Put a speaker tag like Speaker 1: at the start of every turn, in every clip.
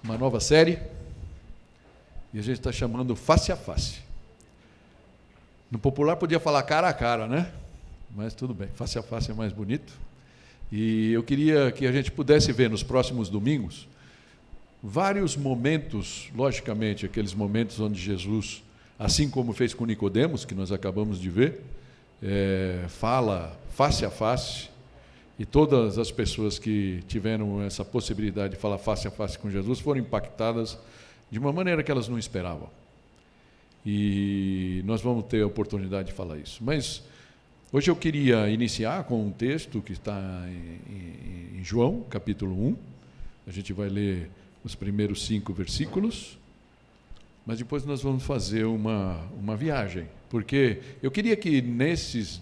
Speaker 1: uma nova série, e a gente está chamando Face a Face. No popular podia falar cara a cara, né? Mas tudo bem, face a face é mais bonito. E eu queria que a gente pudesse ver nos próximos domingos vários momentos, logicamente, aqueles momentos onde Jesus, assim como fez com Nicodemos, que nós acabamos de ver, fala face a face, e todas as pessoas que tiveram essa possibilidade de falar face a face com Jesus foram impactadas de uma maneira que elas não esperavam. E nós vamos ter a oportunidade de falar isso. Mas hoje eu queria iniciar com um texto que está em João, capítulo 1. A gente vai ler os primeiros 5 versículos, mas depois nós vamos fazer uma viagem, porque eu queria que nesses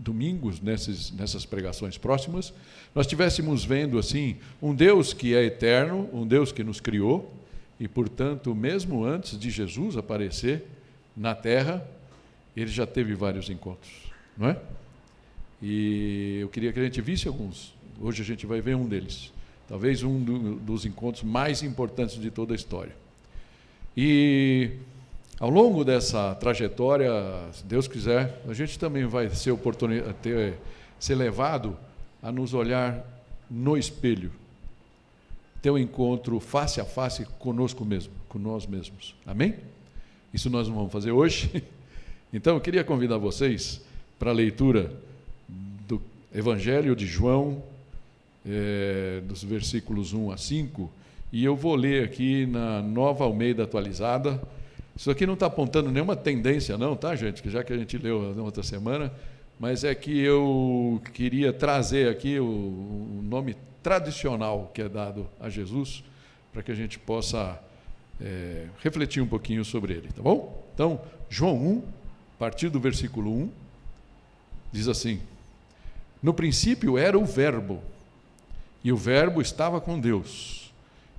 Speaker 1: domingos, nessas pregações próximas, nós estivéssemos vendo assim um Deus que é eterno, um Deus que nos criou, e, portanto, mesmo antes de Jesus aparecer na Terra, ele já teve vários encontros, não é? E eu queria que a gente visse alguns. Hoje a gente vai ver um deles, talvez dos encontros mais importantes de toda a história. E ao longo dessa trajetória, se Deus quiser, a gente também vai ser levado a nos olhar no espelho, ter um encontro face a face conosco mesmo, com nós mesmos. Amém? Isso nós não vamos fazer hoje. Então eu queria convidar vocês para a leitura do Evangelho de João, dos versículos 1 a 5, e eu vou ler aqui na Nova Almeida Atualizada. Isso aqui não está apontando nenhuma tendência não, tá, gente? Já que a gente leu na outra semana, mas é que eu queria trazer aqui o nome tradicional que é dado a Jesus, para que a gente possa refletir um pouquinho sobre ele, tá bom? Então, João 1, a partir do versículo 1, diz assim: no princípio era o Verbo, e o Verbo estava com Deus,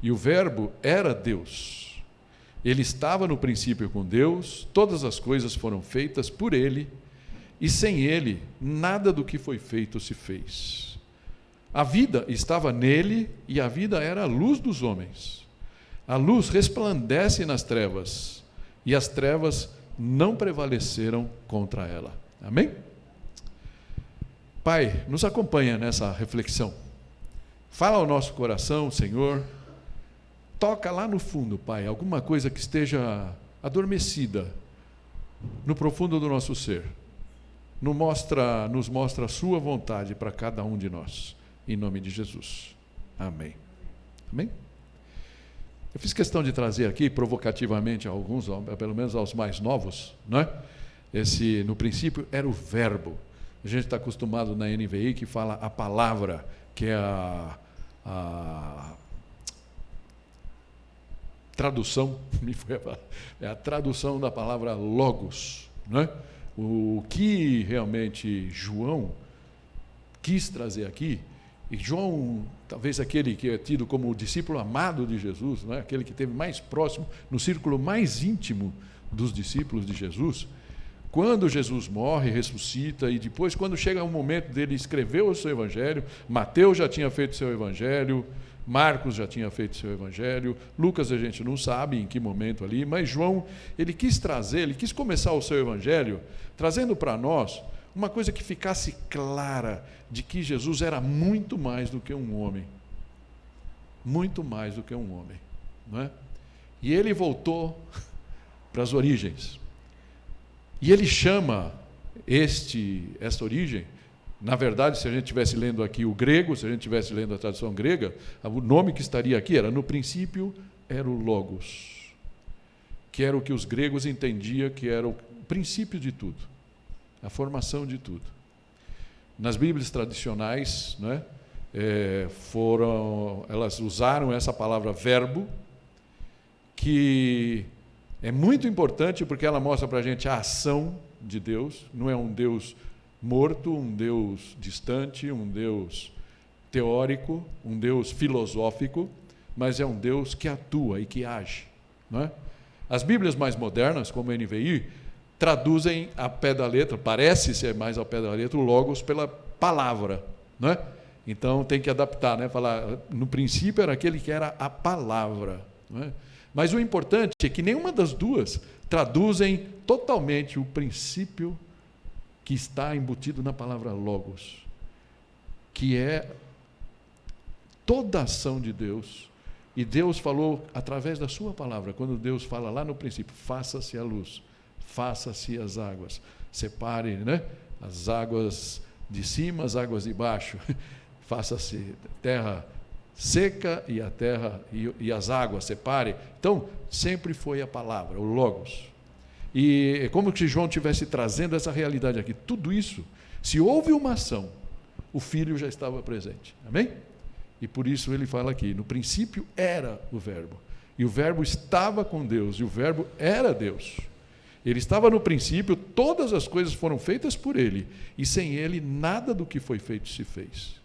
Speaker 1: e o Verbo era Deus. Ele estava no princípio com Deus, todas as coisas foram feitas por ele, e sem ele, nada do que foi feito se fez. A vida estava nele, e a vida era a luz dos homens. A luz resplandece nas trevas, e as trevas não prevaleceram contra ela. Amém? Pai, nos acompanha nessa reflexão. Fala ao nosso coração, Senhor. Toca lá no fundo, Pai, alguma coisa que esteja adormecida no profundo do nosso ser. Nos mostra a sua vontade para cada um de nós. Em nome de Jesus. Amém. Amém? Eu fiz questão de trazer aqui, provocativamente, alguns, pelo menos aos mais novos, não é? No princípio, era o Verbo. A gente está acostumado na NVI que fala a palavra, que é a tradução, é a tradução da palavra logos, não é? O que realmente João quis trazer aqui, e João, talvez aquele que é tido como o discípulo amado de Jesus, não é? Aquele que esteve mais próximo, no círculo mais íntimo dos discípulos de Jesus, quando Jesus morre, ressuscita, e depois, quando chega o momento dele escrever o seu evangelho, Mateus já tinha feito seu evangelho, Marcos já tinha feito seu evangelho, Lucas a gente não sabe em que momento ali, mas João, ele quis começar o seu evangelho trazendo para nós uma coisa que ficasse clara de que Jesus era muito mais do que um homem. Muito mais do que um homem, não é? E ele voltou para as origens. E ele chama essa origem, na verdade, se a gente estivesse lendo aqui o grego, se a gente estivesse lendo a tradução grega, o nome que estaria aqui era, no princípio, era o Logos, que era o que os gregos entendiam que era o princípio de tudo, a formação de tudo. Nas Bíblias tradicionais, né, elas usaram essa palavra verbo, que é muito importante porque ela mostra para a gente a ação de Deus. Não é um Deus morto, um Deus distante, um Deus teórico, um Deus filosófico, mas é um Deus que atua e que age, não é? As Bíblias mais modernas, como a NVI, traduzem a pé da letra, parece ser mais ao pé da letra, o Logos pela palavra, não é? Então tem que adaptar, né? Falar, no princípio era aquele que era a palavra. Não é? Mas o importante é que nenhuma das duas traduzem totalmente o princípio que está embutido na palavra logos, que é toda a ação de Deus. E Deus falou através da sua palavra, quando Deus fala lá no princípio, faça-se a luz, faça-se as águas, separe, né, as águas de cima, as águas de baixo, faça-se terra seca e a terra e as águas, separe. Então, sempre foi a palavra, o logos. E é como se João estivesse trazendo essa realidade aqui. Tudo isso, se houve uma ação, o Filho já estava presente. Amém? E por isso ele fala aqui, no princípio era o Verbo. E o Verbo estava com Deus, e o Verbo era Deus. Ele estava no princípio, todas as coisas foram feitas por ele, e sem ele nada do que foi feito se fez.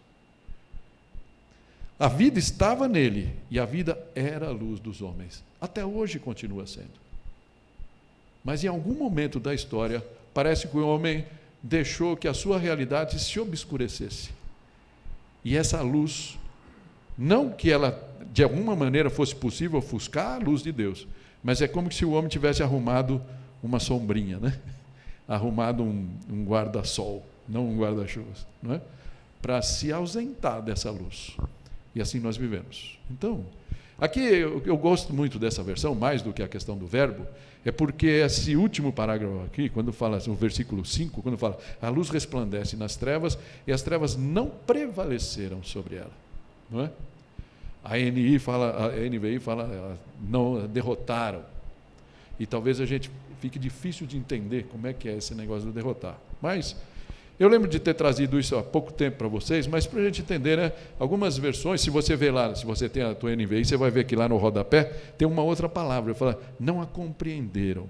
Speaker 1: A vida estava nele, e a vida era a luz dos homens. Até hoje continua sendo. Mas em algum momento da história, parece que o homem deixou que a sua realidade se obscurecesse. E essa luz, não que ela de alguma maneira fosse possível ofuscar a luz de Deus, mas é como se o homem tivesse arrumado uma sombrinha, né? Arrumado um guarda-sol, não um guarda-chuvas, não é? Para se ausentar dessa luz. E assim nós vivemos. Então, aqui eu gosto muito dessa versão, mais do que a questão do verbo, é porque esse último parágrafo aqui, quando fala, no versículo 5, quando fala, a luz resplandece nas trevas, e as trevas não prevaleceram sobre ela. Não é? A NVI fala, não derrotaram. E talvez a gente fique difícil de entender como é que é esse negócio de derrotar. Mas eu lembro de ter trazido isso há pouco tempo para vocês, mas para a gente entender, né, algumas versões, se você ver lá, se você tem a tua NVI, você vai ver que lá no rodapé tem uma outra palavra, fala, não a compreenderam.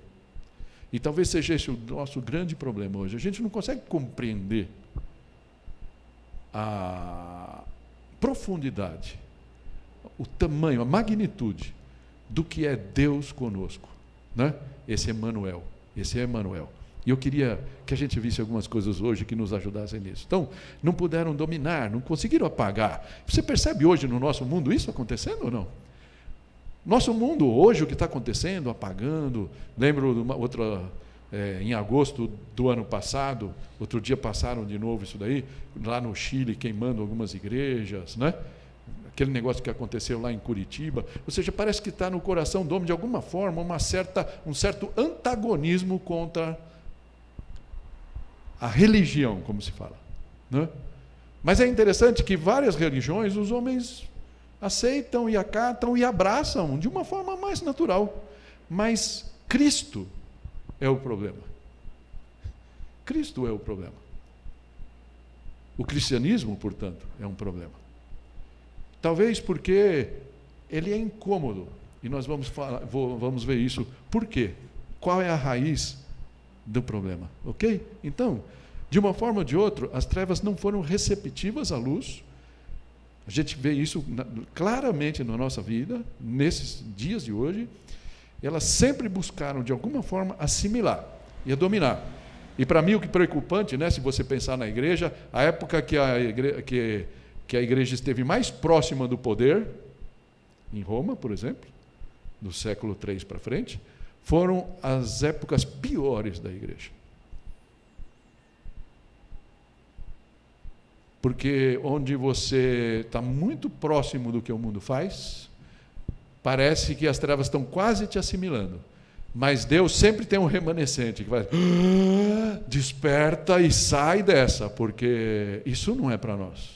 Speaker 1: E talvez seja esse o nosso grande problema hoje. A gente não consegue compreender a profundidade, o tamanho, a magnitude do que é Deus conosco, né? Esse é Emmanuel. E eu queria que a gente visse algumas coisas hoje que nos ajudassem nisso. Então, não puderam dominar, não conseguiram apagar. Você percebe hoje no nosso mundo isso acontecendo ou não? Nosso mundo hoje, o que está acontecendo, apagando. Lembro de uma outra, em agosto do ano passado, outro dia passaram de novo isso daí, lá no Chile, queimando algumas igrejas, né? Aquele negócio que aconteceu lá em Curitiba. Ou seja, parece que está no coração do homem, de alguma forma, um certo antagonismo contra a religião, como se fala, né? Mas é interessante que várias religiões os homens aceitam e acatam e abraçam de uma forma mais natural. Mas Cristo é o problema. Cristo é o problema. O cristianismo, portanto, é um problema. Talvez porque ele é incômodo. E nós vamos ver isso. Por quê? Qual é a raiz do problema? Ok? Então, de uma forma ou de outra, as trevas não foram receptivas à luz. A gente vê isso claramente na nossa vida, nesses dias de hoje. Elas sempre buscaram, de alguma forma, assimilar e dominar. E para mim o que é preocupante, né, se você pensar na igreja, a época que a igreja esteve mais próxima do poder, em Roma, por exemplo, do século III para frente, foram as épocas piores da igreja. Porque onde você está muito próximo do que o mundo faz, parece que as trevas estão quase te assimilando. Mas Deus sempre tem um remanescente que vai, desperta e sai dessa, porque isso não é para nós.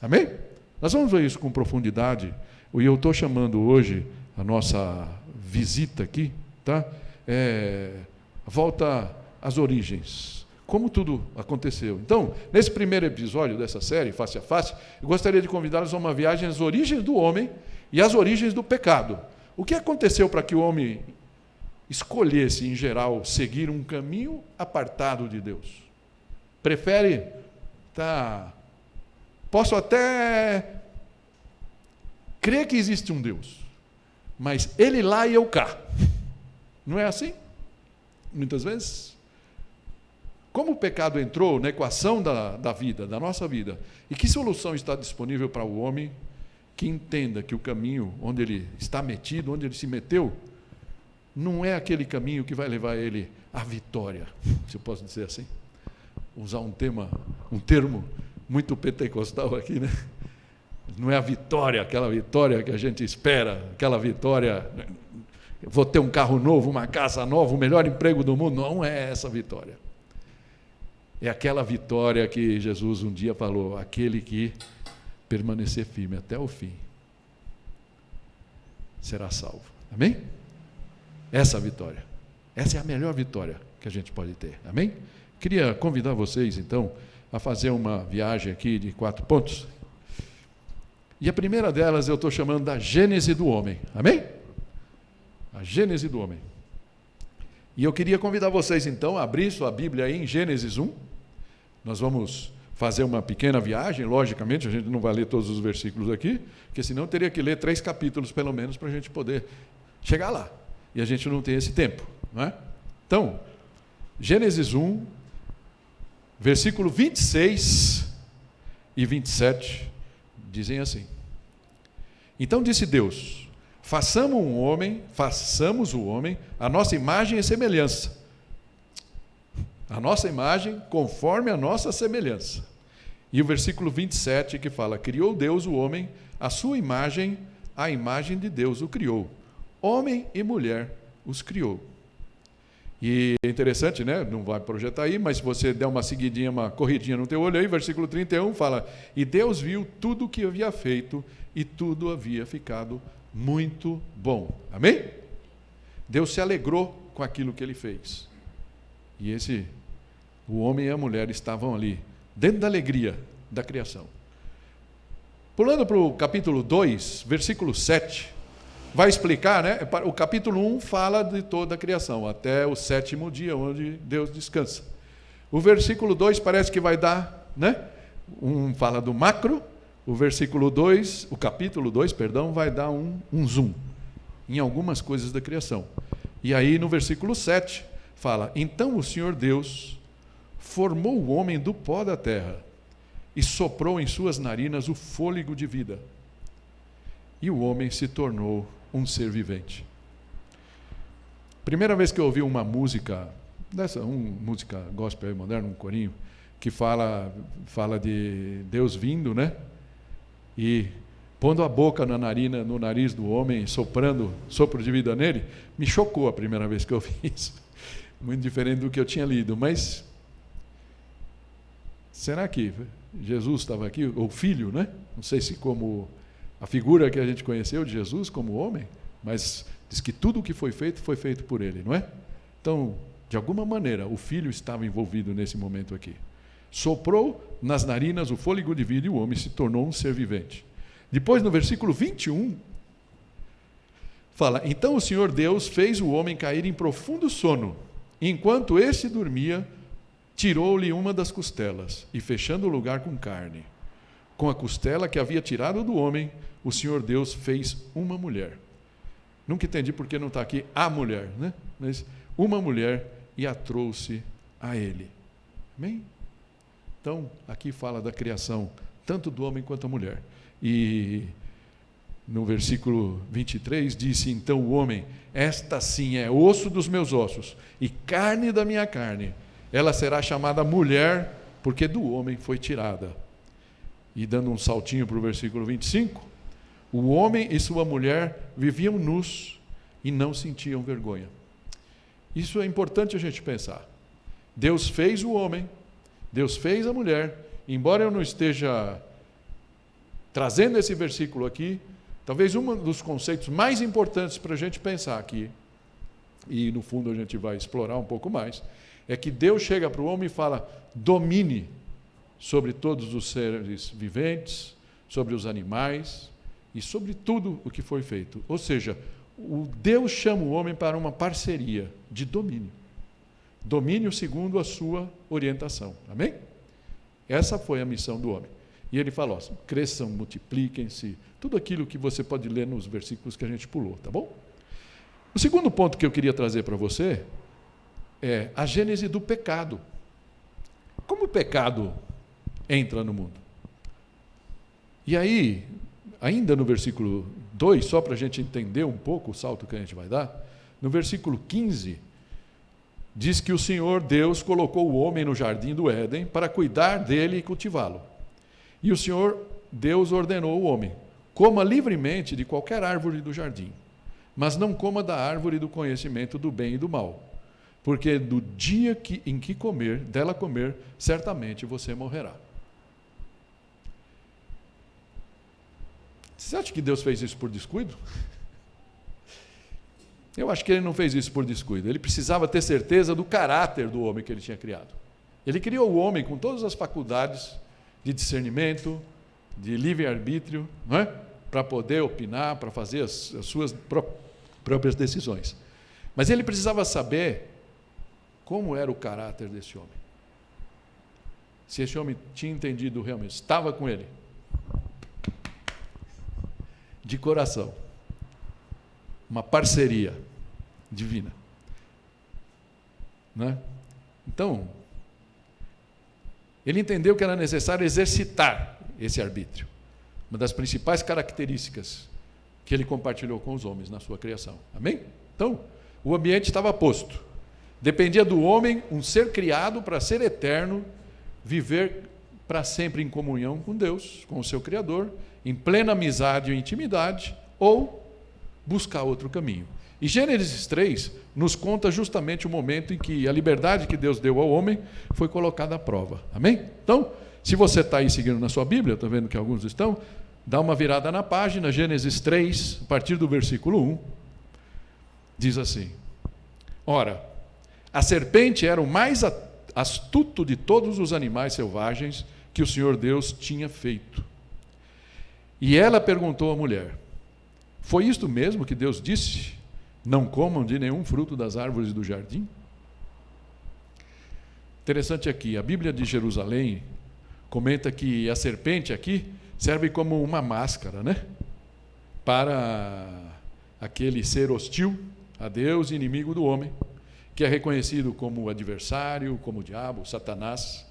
Speaker 1: Amém? Nós vamos ver isso com profundidade. E eu estou chamando hoje a nossa visita aqui, tá? Volta às origens. Como tudo aconteceu. Então, nesse primeiro episódio dessa série, Face a Face, eu gostaria de convidá-los a uma viagem às origens do homem e às origens do pecado. O que aconteceu para que o homem escolhesse, em geral, seguir um caminho apartado de Deus? Prefere posso até crer que existe um Deus, mas ele lá e eu cá. Não é assim? Muitas vezes. Como o pecado entrou na equação da vida, da nossa vida, e que solução está disponível para o homem que entenda que o caminho onde ele está metido, onde ele se meteu, não é aquele caminho que vai levar ele à vitória, se eu posso dizer assim. Usar um termo muito pentecostal aqui, né? Não é a vitória, aquela vitória que a gente espera, aquela vitória, vou ter um carro novo, uma casa nova, o melhor emprego do mundo. Não é essa vitória. É aquela vitória que Jesus um dia falou, aquele que permanecer firme até o fim será salvo. Amém? Essa vitória. Essa é a melhor vitória que a gente pode ter. Amém? Queria convidar vocês, então, a fazer uma viagem aqui de 4 pontos. E a primeira delas eu estou chamando da Gênese do homem. Amém? A Gênese do homem. E eu queria convidar vocês, então, a abrir sua Bíblia aí em Gênesis 1. Nós vamos fazer uma pequena viagem, logicamente, a gente não vai ler todos os versículos aqui, porque senão teria que ler 3 capítulos, pelo menos, para a gente poder chegar lá. E a gente não tem esse tempo, não é? Então, Gênesis 1, versículo 26 e 27, dizem assim. Então disse Deus, façamos o homem, a nossa imagem e semelhança. A nossa imagem conforme a nossa semelhança. E o versículo 27 que fala, criou Deus o homem, a sua imagem, a imagem de Deus o criou. Homem e mulher os criou. E é interessante, né? Não vai projetar aí, mas se você der uma seguidinha, uma corridinha no teu olho aí, versículo 31 fala, e Deus viu tudo o que havia feito, e tudo havia ficado muito bom. Amém? Deus se alegrou com aquilo que ele fez. E o homem e a mulher estavam ali, dentro da alegria da criação. Pulando para o capítulo 2, versículo 7, vai explicar, né? O capítulo 1 fala de toda a criação, até o 7º dia, onde Deus descansa. O versículo 2 parece que vai dar, né? Fala do macro, o capítulo 2, vai dar um zoom em algumas coisas da criação. E aí no versículo 7 fala, então o Senhor Deus formou o homem do pó da terra e soprou em suas narinas o fôlego de vida. E o homem se tornou um ser vivente. Primeira vez que eu ouvi uma música, música gospel moderna, um corinho, que fala de Deus vindo, né? E pondo a boca no nariz do homem, soprando sopro de vida nele, me chocou a primeira vez que eu ouvi isso. Muito diferente do que eu tinha lido, mas será que Jesus estava aqui, ou filho, né? Não sei se como a figura que a gente conheceu de Jesus como homem, mas diz que tudo o que foi feito por ele, não é? Então, de alguma maneira, o filho estava envolvido nesse momento aqui. Soprou nas narinas o fôlego de vida e o homem se tornou um ser vivente. Depois, no versículo 21, fala, então o Senhor Deus fez o homem cair em profundo sono. Enquanto este dormia, tirou-lhe uma das costelas e, fechando o lugar com carne, com a costela que havia tirado do homem, o Senhor Deus fez uma mulher. Nunca entendi por que não está aqui a mulher, né? Mas uma mulher e a trouxe a ele. Amém? Então, aqui fala da criação, tanto do homem quanto da mulher. E no versículo 23 disse, então o homem, esta sim é osso dos meus ossos e carne da minha carne. Ela será chamada mulher, porque do homem foi tirada. E dando um saltinho para o versículo 25, o homem e sua mulher viviam nus e não sentiam vergonha. Isso é importante a gente pensar. Deus fez o homem, Deus fez a mulher, embora eu não esteja trazendo esse versículo aqui, talvez um dos conceitos mais importantes para a gente pensar aqui, e no fundo a gente vai explorar um pouco mais, é que Deus chega para o homem e fala, domine sobre todos os seres viventes, sobre os animais e sobre tudo o que foi feito. Ou seja, Deus chama o homem para uma parceria de domínio. Domínio segundo a sua orientação. Amém? Essa foi a missão do homem. E ele falou, cresçam, multipliquem-se, tudo aquilo que você pode ler nos versículos que a gente pulou, tá bom? O segundo ponto que eu queria trazer para você é a gênese do pecado. como o pecado entra no mundo? E aí, ainda no versículo 2, só para a gente entender um pouco o salto que a gente vai dar, no versículo 15, diz que o Senhor Deus colocou o homem no jardim do Éden para cuidar dele e cultivá-lo. E o Senhor Deus ordenou ao homem: coma livremente de qualquer árvore do jardim, mas não coma da árvore do conhecimento do bem e do mal, porque do dia em que dela comer, certamente você morrerá. Você acha que Deus fez isso por descuido? Eu acho que ele não fez isso por descuido. Ele precisava ter certeza do caráter do homem que ele tinha criado. Ele criou o homem com todas as faculdades de discernimento, de livre-arbítrio, não é? Para poder opinar, para fazer as suas próprias decisões. Mas ele precisava saber como era o caráter desse homem. Se esse homem tinha entendido realmente, estava com ele, de coração, uma parceria divina, né? Então, ele entendeu que era necessário exercitar esse arbítrio, uma das principais características que ele compartilhou com os homens na sua criação. Amém? Então, o ambiente estava posto. Dependia do homem, um ser criado para ser eterno, viver para sempre em comunhão com Deus, com o seu Criador, em plena amizade e intimidade, ou buscar outro caminho. E Gênesis 3 nos conta justamente o momento em que a liberdade que Deus deu ao homem foi colocada à prova. Amém? Então, se você está aí seguindo na sua Bíblia, estou vendo que alguns estão, dá uma virada na página, Gênesis 3, a partir do versículo 1, diz assim: ora, a serpente era o mais astuto de todos os animais selvagens que o Senhor Deus tinha feito. E ela perguntou à mulher: foi isto mesmo que Deus disse? Não comam de nenhum fruto das árvores do jardim? Interessante aqui, a Bíblia de Jerusalém comenta que a serpente aqui serve como uma máscara, né? Para aquele ser hostil a Deus e inimigo do homem, que é reconhecido como adversário, como o diabo, Satanás,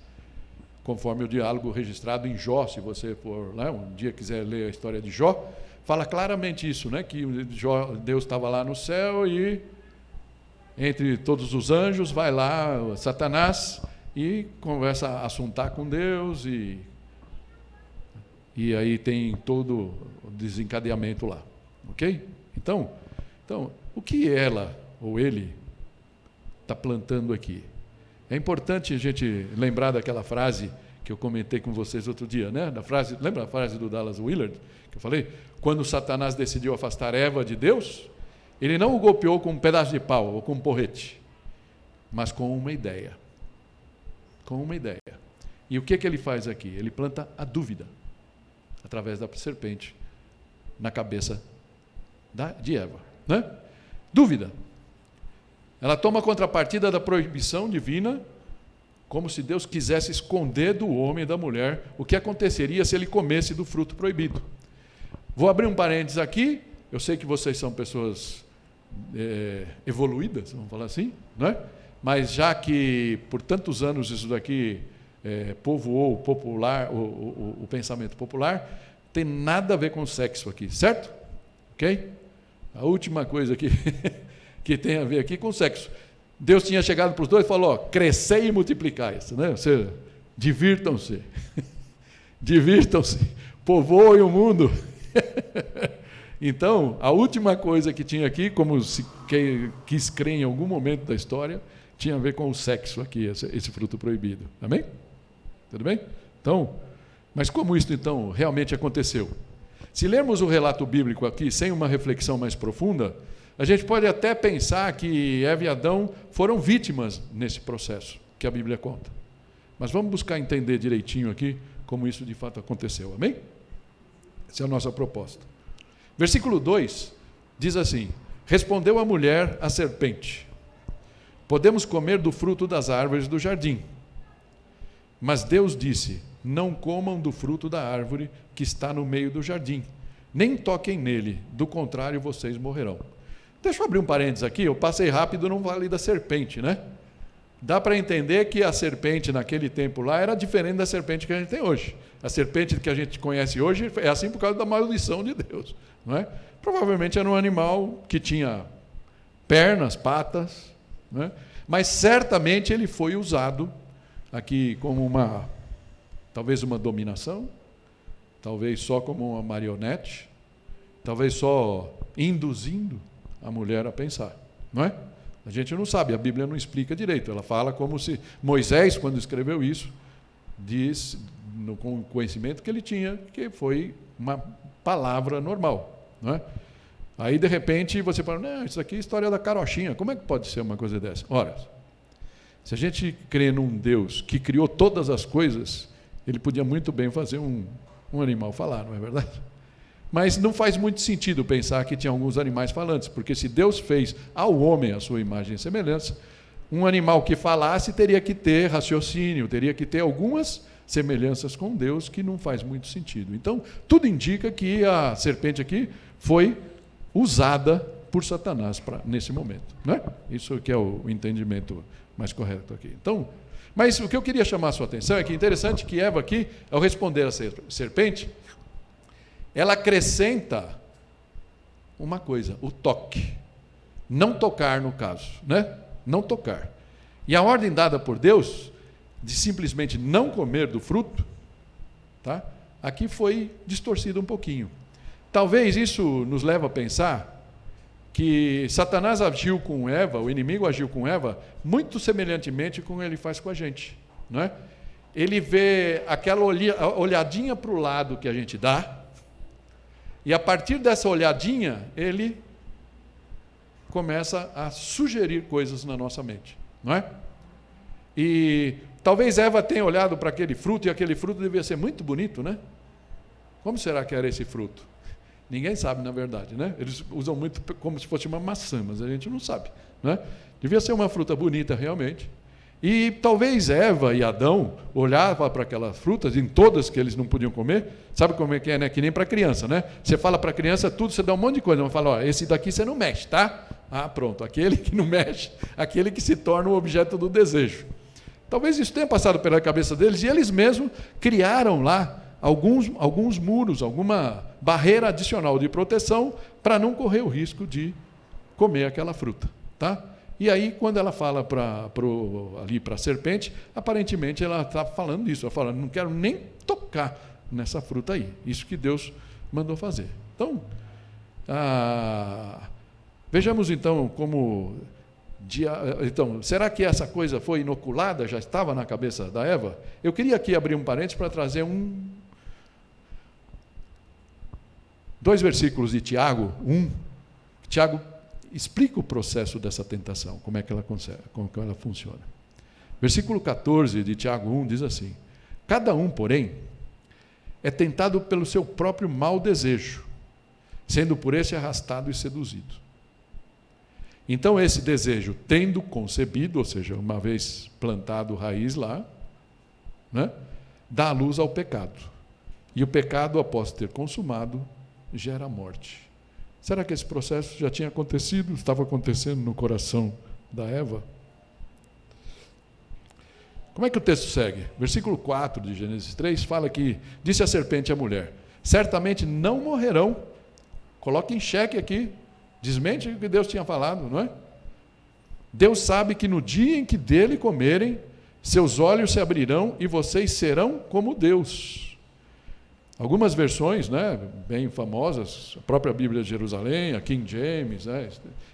Speaker 1: conforme o diálogo registrado em Jó. Se você for lá um dia quiser ler a história de Jó, fala claramente isso, né? Que Deus estava lá no céu e entre todos os anjos vai lá Satanás e conversa a assuntar com Deus e aí tem todo o desencadeamento lá, ok? Então, o que ela ou ele está plantando aqui? É importante a gente lembrar daquela frase que eu comentei com vocês outro dia, né? Lembra a frase do Dallas Willard, que eu falei? Quando Satanás decidiu afastar Eva de Deus, ele não o golpeou com um pedaço de pau ou com um porrete, mas com uma ideia. Com uma ideia. E o que ele faz aqui? Ele planta a dúvida, através da serpente, na cabeça de Eva, né? Dúvida. Ela toma a contrapartida da proibição divina, como se Deus quisesse esconder do homem e da mulher o que aconteceria se ele comesse do fruto proibido. Vou abrir um parênteses aqui. Eu sei que vocês são pessoas evoluídas, vamos falar assim, né? Mas já que por tantos anos isso daqui povoou o pensamento popular, tem nada a ver com sexo aqui, certo? Ok? A última coisa aqui que tem a ver aqui com sexo. Deus tinha chegado para os dois e falou: crescei e multiplicai-se, né? Ou seja, divirtam-se, divirtam-se, povoem o mundo. Então, a última coisa que tinha aqui, como se quis crer em algum momento da história, tinha a ver com o sexo aqui, esse fruto proibido. Amém? Tudo bem? Então, mas como isso então realmente aconteceu? Se lermos o relato bíblico aqui sem uma reflexão mais profunda, a gente pode até pensar que Eva e Adão foram vítimas nesse processo que a Bíblia conta. Mas vamos buscar entender direitinho aqui como isso de fato aconteceu. Amém? Essa é a nossa proposta. Versículo 2 diz assim: respondeu a mulher à serpente: podemos comer do fruto das árvores do jardim. Mas Deus disse: não comam do fruto da árvore que está no meio do jardim, nem toquem nele, do contrário vocês morrerão. Deixa eu abrir um parênteses aqui, eu passei rápido, não falei da serpente, né? dá para entender que a serpente naquele tempo lá era diferente da serpente que a gente tem hoje. A serpente que a gente conhece hoje é assim por causa da maldição de Deus, não é? Provavelmente era um animal que tinha pernas, patas, não é? Mas certamente ele foi usado aqui como talvez uma dominação, talvez só como uma marionete, talvez só induzindo a mulher a pensar, não é? A gente não sabe, a Bíblia não explica direito. Ela fala como se Moisés, quando escreveu isso, diz, com o conhecimento que ele tinha, que foi uma palavra normal, não é? Aí, de repente, você fala, não, isso aqui é história da carochinha, como é que pode ser uma coisa dessa? Ora, se a gente crê num Deus que criou todas as coisas, ele podia muito bem fazer um animal falar, não é verdade? Mas não faz muito sentido pensar que tinha alguns animais falantes, porque se Deus fez ao homem a sua imagem e semelhança, um animal que falasse teria que ter raciocínio, teria que ter algumas semelhanças com Deus, que não faz muito sentido. Então, tudo indica que a serpente aqui foi usada por Satanás nesse momento, né? Isso que é o entendimento mais correto aqui. Então, mas o que eu queria chamar a sua atenção é que é interessante que Eva aqui, ao responder a serpente, ela acrescenta uma coisa, o toque. Não tocar, no caso, né? Não tocar. E a ordem dada por Deus, de simplesmente não comer do fruto, tá? Aqui foi distorcida um pouquinho. Talvez isso nos leve a pensar que Satanás agiu com Eva, o inimigo agiu com Eva, muito semelhantemente como ele faz com a gente, não é? Ele vê aquela olhadinha para o lado que a gente dá, e a partir dessa olhadinha, ele começa a sugerir coisas na nossa mente, não é? E talvez Eva tenha olhado para aquele fruto, e aquele fruto devia ser muito bonito, né? Como será que era esse fruto? Ninguém sabe, na verdade, né? Eles usam muito como se fosse uma maçã, mas a gente não sabe, né? Devia ser uma fruta bonita, realmente. E talvez Eva e Adão olhavam para aquelas frutas, em todas que eles não podiam comer. Sabe como é que é, né? Que nem para criança, né? Você fala para a criança tudo, você dá um monte de coisa. Mas fala, ó, esse daqui você não mexe, tá? Ah, pronto. Aquele que não mexe, aquele que se torna o objeto do desejo. Talvez isso tenha passado pela cabeça deles, e eles mesmos criaram lá alguns muros, alguma barreira adicional de proteção para não correr o risco de comer aquela fruta, tá? E aí, quando ela fala ali para a serpente, aparentemente ela está falando isso. Ela fala, não quero nem tocar nessa fruta aí. Isso que Deus mandou fazer. Então, vejamos então como... Então, será que essa coisa foi inoculada? Já estava na cabeça da Eva? Eu queria aqui abrir um parênteses para trazer dois versículos de Tiago 1. Tiago explica o processo dessa tentação, como é que ela funciona. Versículo 14 de Tiago 1 diz assim: cada um, porém, é tentado pelo seu próprio mau desejo, sendo por esse arrastado e seduzido. Então esse desejo, tendo concebido, ou seja, uma vez plantado raiz lá, né, dá a luz ao pecado. E o pecado, após ter consumado, gera a morte. Será que esse processo já tinha acontecido, estava acontecendo no coração da Eva? Como é que o texto segue? Versículo 4 de Gênesis 3 fala que, disse a serpente à mulher, certamente não morrerão. Coloque em xeque aqui, desmente o que Deus tinha falado, não é? Deus sabe que no dia em que dele comerem, seus olhos se abrirão e vocês serão como Deus. Algumas versões, né, bem famosas, a própria Bíblia de Jerusalém, a King James, né,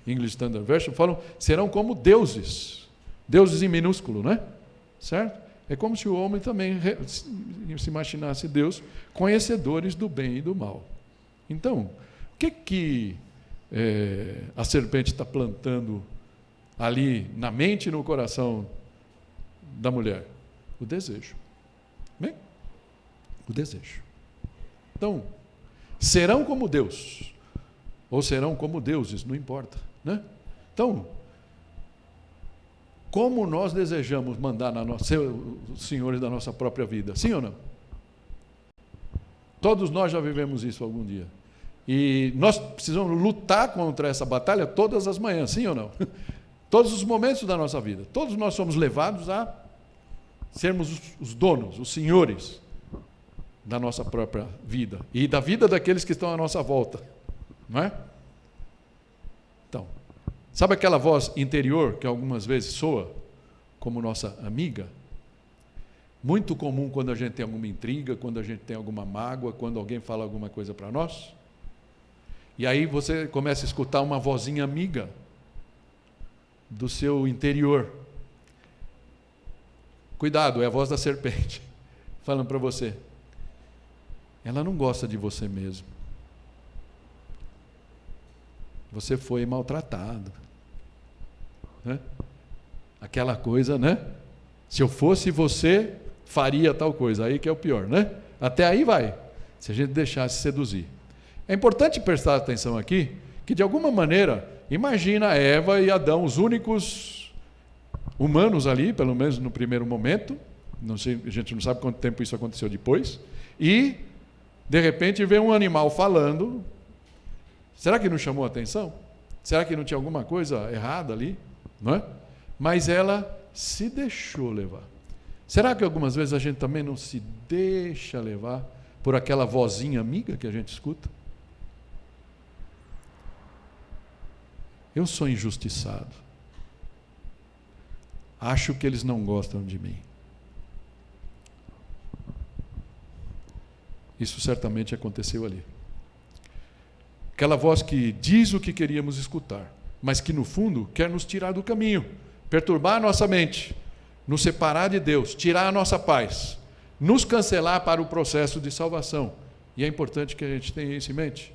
Speaker 1: English Standard Version, falam, serão como deuses, deuses em minúsculo, né? Certo? É como se o homem também se imaginasse Deus, conhecedores do bem e do mal. Então, o que a serpente está plantando ali na mente e no coração da mulher? O desejo. Bem? O desejo. Então, serão como Deus, ou serão como deuses, não importa, né? Então, como nós desejamos mandar ser os senhores da nossa própria vida, sim ou não? Todos nós já vivemos isso algum dia. E nós precisamos lutar contra essa batalha todas as manhãs, sim ou não? Todos os momentos da nossa vida. Todos nós somos levados a sermos os donos, os senhores da nossa própria vida e da vida daqueles que estão à nossa volta, não é? Então, sabe aquela voz interior que algumas vezes soa como nossa amiga? Muito comum quando a gente tem alguma intriga, quando a gente tem alguma mágoa, quando alguém fala alguma coisa para nós. E aí você começa a escutar uma vozinha amiga do seu interior. Cuidado, é a voz da serpente falando para você. Ela não gosta de você mesmo. Você foi maltratado. Né? Aquela coisa, né? Se eu fosse você, faria tal coisa. Aí que é o pior, né? Até aí vai, se a gente deixasse seduzir. É importante prestar atenção aqui, que de alguma maneira, imagina Eva e Adão, os únicos humanos ali, pelo menos no primeiro momento, não sei, a gente não sabe quanto tempo isso aconteceu depois, e de repente vem um animal falando. Será que não chamou a atenção? Será que não tinha alguma coisa errada ali? Não é? Mas ela se deixou levar. Será que algumas vezes a gente também não se deixa levar por aquela vozinha amiga que a gente escuta? Eu sou injustiçado. Acho que eles não gostam de mim. Isso certamente aconteceu ali. Aquela voz que diz o que queríamos escutar, mas que no fundo quer nos tirar do caminho, perturbar a nossa mente, nos separar de Deus, tirar a nossa paz, nos cancelar para o processo de salvação. E é importante que a gente tenha isso em mente.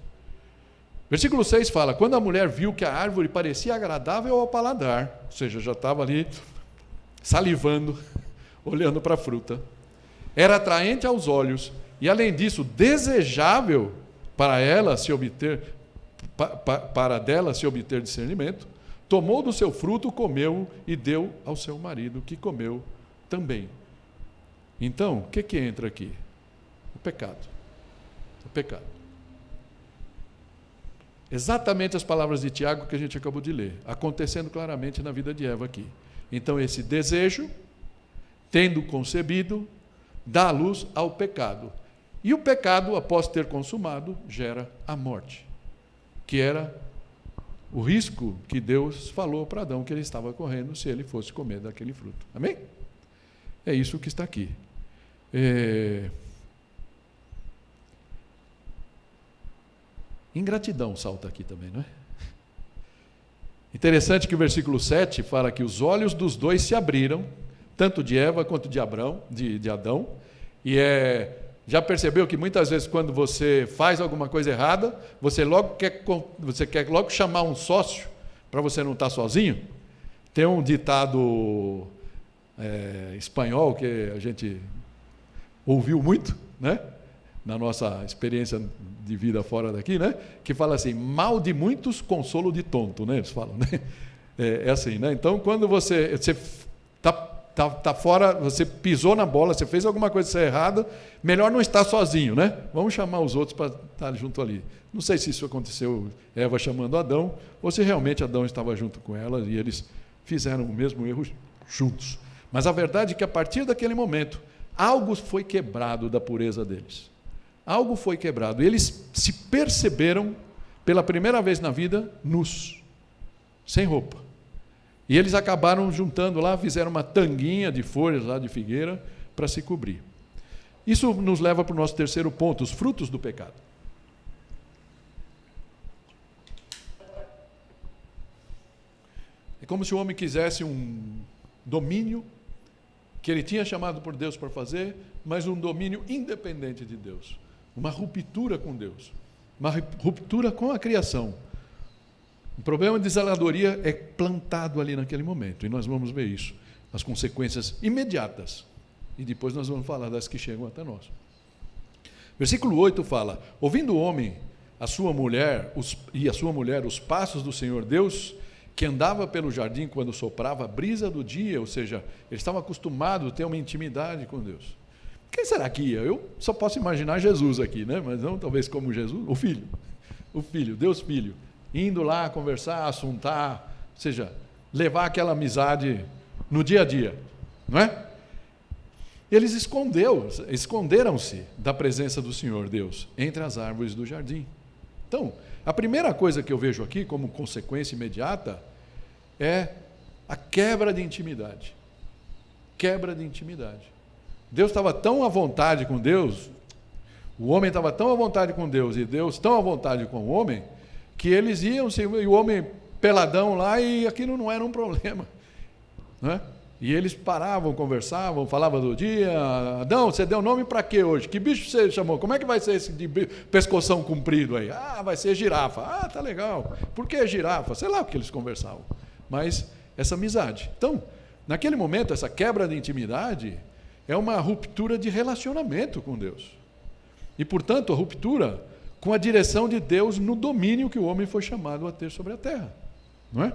Speaker 1: Versículo 6 fala: quando a mulher viu que a árvore parecia agradável ao paladar, ou seja, já estava ali salivando, olhando para a fruta, era atraente aos olhos e, além disso, desejável para ela se obter, para dela se obter discernimento, tomou do seu fruto, comeu e deu ao seu marido, que comeu também. Então, o que entra aqui? O pecado. O pecado. Exatamente as palavras de Tiago que a gente acabou de ler, acontecendo claramente na vida de Eva aqui. Então, esse desejo, tendo concebido, dá luz ao pecado. E o pecado, após ter consumado, gera a morte, que era o risco que Deus falou para Adão que ele estava correndo se ele fosse comer daquele fruto. Amém? É isso que está aqui. Ingratidão salta aqui também, não é? Interessante que o versículo 7 fala que os olhos dos dois se abriram, tanto de Eva quanto de Adão, e já percebeu que muitas vezes quando você faz alguma coisa errada, você quer logo chamar um sócio para você não estar sozinho? Tem um ditado espanhol que a gente ouviu muito, né? Na nossa experiência de vida fora daqui, né? Que fala assim: mal de muitos, consolo de tonto, né? Eles falam, né? É assim, né? Então, quando você está fora, você pisou na bola, você fez alguma coisa errada, melhor não estar sozinho, né? Vamos chamar os outros para estar junto ali. Não sei se isso aconteceu, Eva chamando Adão, ou se realmente Adão estava junto com ela e eles fizeram o mesmo erro juntos. Mas a verdade é que a partir daquele momento, algo foi quebrado da pureza deles. Algo foi quebrado. Eles se perceberam pela primeira vez na vida nus, sem roupa. E eles acabaram juntando lá, fizeram uma tanguinha de folhas lá de figueira para se cobrir. Isso nos leva para o nosso terceiro ponto, os frutos do pecado. É como se o homem quisesse um domínio que ele tinha chamado por Deus para fazer, mas um domínio independente de Deus. Uma ruptura com Deus, uma ruptura com a criação. O problema de zeladoria é plantado ali naquele momento, e nós vamos ver isso, as consequências imediatas, e depois nós vamos falar das que chegam até nós. Versículo 8 fala: ouvindo o homem a sua mulher os passos do Senhor Deus, que andava pelo jardim quando soprava a brisa do dia, ou seja, ele estava acostumado a ter uma intimidade com Deus. Quem será que ia? Eu só posso imaginar Jesus aqui, né? Mas não talvez como Jesus, o Filho, Deus Filho, indo lá conversar, assuntar, ou seja, levar aquela amizade no dia a dia, não é? Eles esconderam-se da presença do Senhor Deus entre as árvores do jardim. Então, a primeira coisa que eu vejo aqui como consequência imediata é a quebra de intimidade. Quebra de intimidade. Deus estava tão à vontade com Deus, o homem estava tão à vontade com Deus e Deus tão à vontade com o homem, que eles iam, e o homem peladão lá, e aquilo não era um problema, não é? E eles paravam, conversavam, falavam do dia. Adão, você deu nome para quê hoje? Que bicho você chamou? Como é que vai ser esse de pescoção comprido aí? Ah, vai ser girafa. Ah, tá legal. Por que girafa? Sei lá o que eles conversavam. Mas essa amizade. Então, naquele momento, essa quebra de intimidade é uma ruptura de relacionamento com Deus. E, portanto, a ruptura com a direção de Deus no domínio que o homem foi chamado a ter sobre a terra. Não é?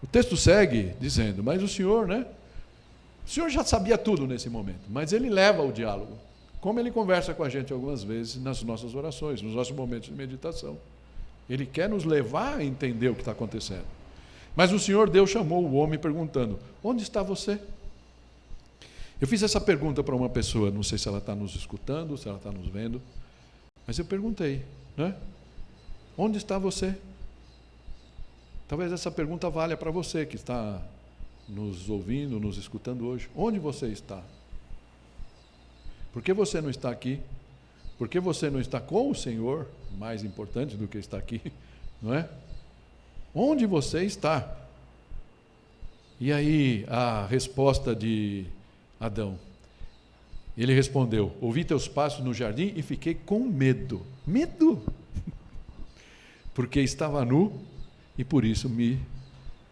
Speaker 1: O texto segue dizendo, mas o Senhor, né? O Senhor já sabia tudo nesse momento, mas Ele leva o diálogo, como Ele conversa com a gente algumas vezes nas nossas orações, nos nossos momentos de meditação. Ele quer nos levar a entender o que está acontecendo. Mas o Senhor Deus chamou o homem perguntando, onde está você? Eu fiz essa pergunta para uma pessoa, não sei se ela está nos escutando, se ela está nos vendo, mas eu perguntei, né? Onde está você? Talvez essa pergunta valha para você que está nos ouvindo, nos escutando hoje. Onde você está? Por que você não está aqui? Por que você não está com o Senhor? Mais importante do que estar aqui, não é? Onde você está? E aí a resposta de Adão. Ele respondeu, ouvi teus passos no jardim e fiquei com medo. Medo? Porque estava nu e por isso me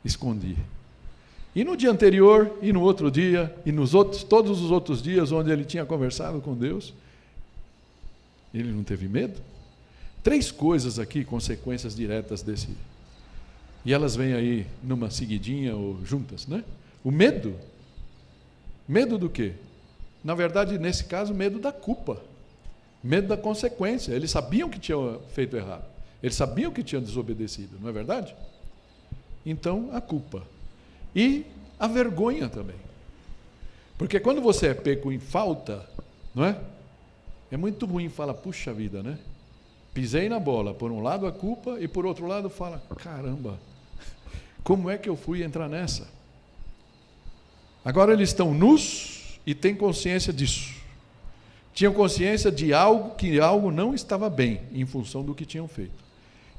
Speaker 1: escondi. E no dia anterior, e no outro dia, e todos os outros dias onde ele tinha conversado com Deus, ele não teve medo? 3 coisas aqui, consequências diretas desse. E elas vêm aí numa seguidinha ou juntas, né? O medo. Medo do quê? Na verdade, nesse caso, medo da culpa. Medo da consequência. Eles sabiam que tinham feito errado. Eles sabiam que tinham desobedecido, não é verdade? Então, a culpa. E a vergonha também. Porque quando você é pego em falta, não é? É muito ruim falar, puxa vida, né? Pisei na bola. Por um lado a culpa e por outro lado fala, caramba, como é que eu fui entrar nessa? Agora eles estão nus e têm consciência disso. Tinham consciência de que algo não estava bem em função do que tinham feito.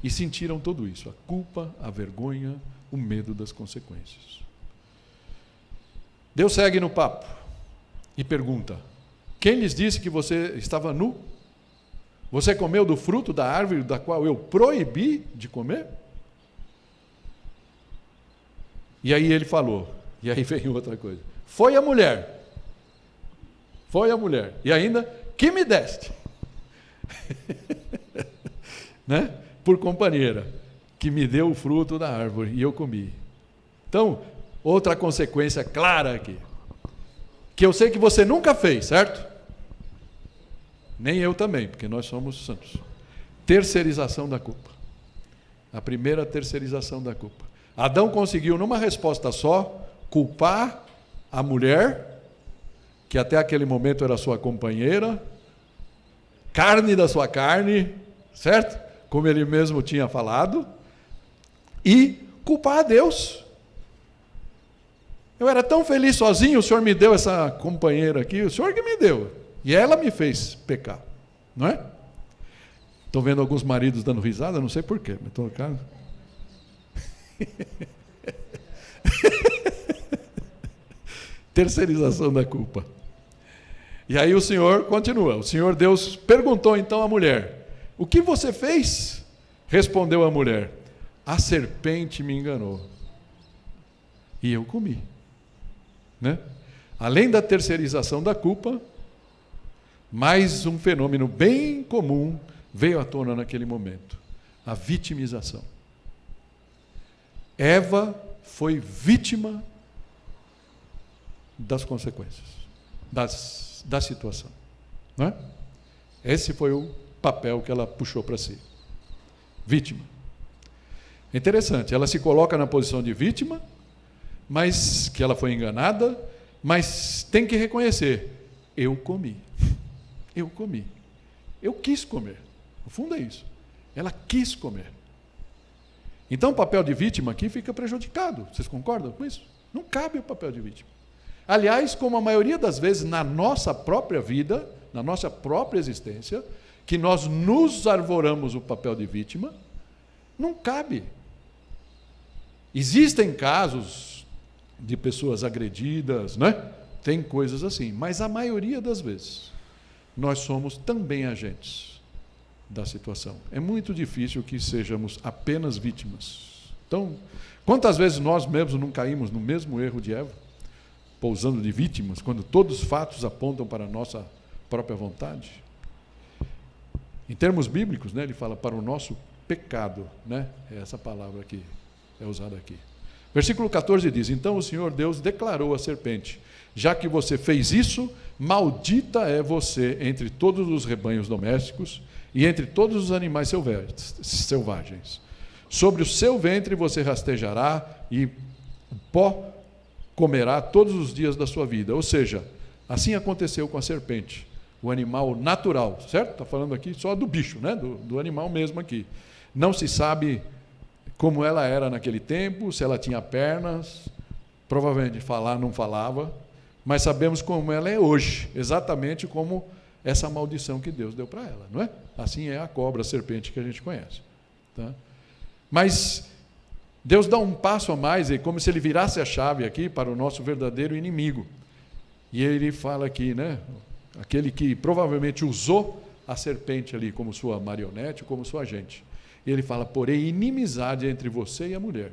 Speaker 1: E sentiram tudo isso, a culpa, a vergonha, o medo das consequências. Deus segue no papo e pergunta, quem lhes disse que você estava nu? Você comeu do fruto da árvore da qual eu proibi de comer? E aí ele falou, e aí vem outra coisa, foi a mulher. Foi a mulher. E ainda, que me deste? Né? Por companheira, que me deu o fruto da árvore e eu comi. Então, outra consequência clara aqui, que eu sei que você nunca fez, certo? Nem eu também, porque nós somos santos. Terceirização da culpa. A primeira terceirização da culpa. Adão conseguiu, numa resposta só, culpar a mulher, que até aquele momento era sua companheira, carne da sua carne, certo? Como ele mesmo tinha falado, e culpar a Deus. Eu era tão feliz sozinho, o Senhor me deu essa companheira aqui, o Senhor que me deu, e ela me fez pecar, não é? Estou vendo alguns maridos dando risada, não sei porquê, mas estou cara. Terceirização da culpa. E aí o Senhor continua. O Senhor Deus perguntou então à mulher, o que você fez? Respondeu a mulher, a serpente me enganou. E eu comi. Né? Além da terceirização da culpa, mais um fenômeno bem comum veio à tona naquele momento. A vitimização. Eva foi vítima das consequências, da situação. Não é? Esse foi o papel que ela puxou para si. Vítima. É interessante, ela se coloca na posição de vítima, mas que ela foi enganada, mas tem que reconhecer, eu comi, eu quis comer, no fundo é isso, ela quis comer. Então o papel de vítima aqui fica prejudicado, vocês concordam com isso? Não cabe o papel de vítima. Aliás, como a maioria das vezes na nossa própria vida, na nossa própria existência, que nós nos arvoramos o papel de vítima, não cabe. Existem casos de pessoas agredidas, né? Tem coisas assim, mas a maioria das vezes nós somos também agentes da situação. É muito difícil que sejamos apenas vítimas. Então, quantas vezes nós mesmos não caímos no mesmo erro de Eva, pousando de vítimas, quando todos os fatos apontam para a nossa própria vontade? Em termos bíblicos, né, ele fala para o nosso pecado, né? É essa palavra que é usada aqui. Versículo 14 diz, então o Senhor Deus declarou à serpente, já que você fez isso, maldita é você entre todos os rebanhos domésticos e entre todos os animais selvagens. Sobre o seu ventre você rastejará e o pó comerá todos os dias da sua vida. Ou seja, assim aconteceu com a serpente, o animal natural, certo? Está falando aqui só do bicho, né? do animal mesmo aqui. Não se sabe como ela era naquele tempo, se ela tinha pernas, provavelmente falar não falava, mas sabemos como ela é hoje, exatamente como essa maldição que Deus deu para ela, não é? Assim é a cobra, a serpente que a gente conhece. Tá? Mas Deus dá um passo a mais, como se ele virasse a chave aqui para o nosso verdadeiro inimigo. E ele fala aqui, né? Aquele que provavelmente usou a serpente ali como sua marionete, como sua agente. E ele fala, porém, inimizade entre você e a mulher,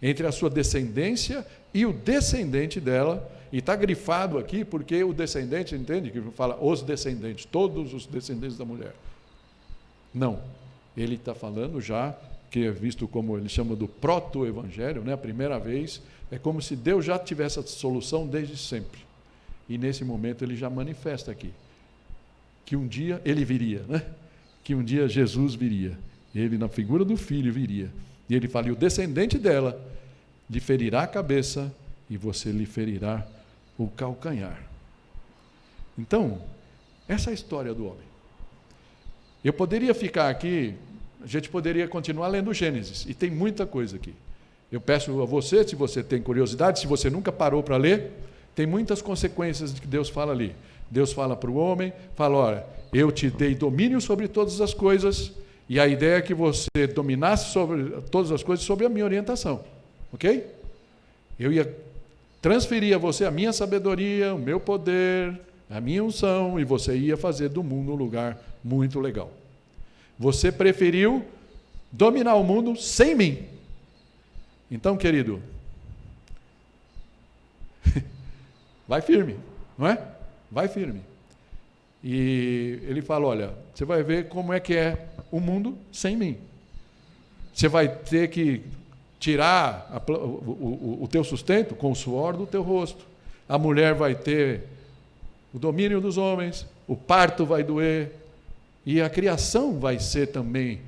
Speaker 1: entre a sua descendência e o descendente dela, e está grifado aqui porque o descendente, entende? Que fala os descendentes, todos os descendentes da mulher. Não, ele está falando já, que é visto como ele chama do proto-evangelho, né? A primeira vez, é como se Deus já tivesse a solução desde sempre. E nesse momento ele já manifesta aqui, que um dia ele viria, né? Que um dia Jesus viria. Ele, na figura do filho, viria. E ele fala, e o descendente dela lhe ferirá a cabeça e você lhe ferirá o calcanhar. Então, essa é a história do homem. Eu poderia ficar aqui, a gente poderia continuar lendo Gênesis, e tem muita coisa aqui. Eu peço a você, se você tem curiosidade, se você nunca parou para ler, tem muitas consequências que Deus fala ali. Deus fala para o homem, fala, olha, eu te dei domínio sobre todas as coisas, e a ideia é que você dominasse sobre todas as coisas sob a minha orientação. Ok? Eu ia transferir a você a minha sabedoria, o meu poder, a minha unção, e você ia fazer do mundo um lugar muito legal. Você preferiu dominar o mundo sem mim. Então, querido, vai firme, não é? Vai firme. E ele fala, olha, você vai ver como é que é o mundo sem mim. Você vai ter que tirar o teu sustento com o suor do teu rosto. A mulher vai ter o domínio dos homens, o parto vai doer, e a criação vai ser também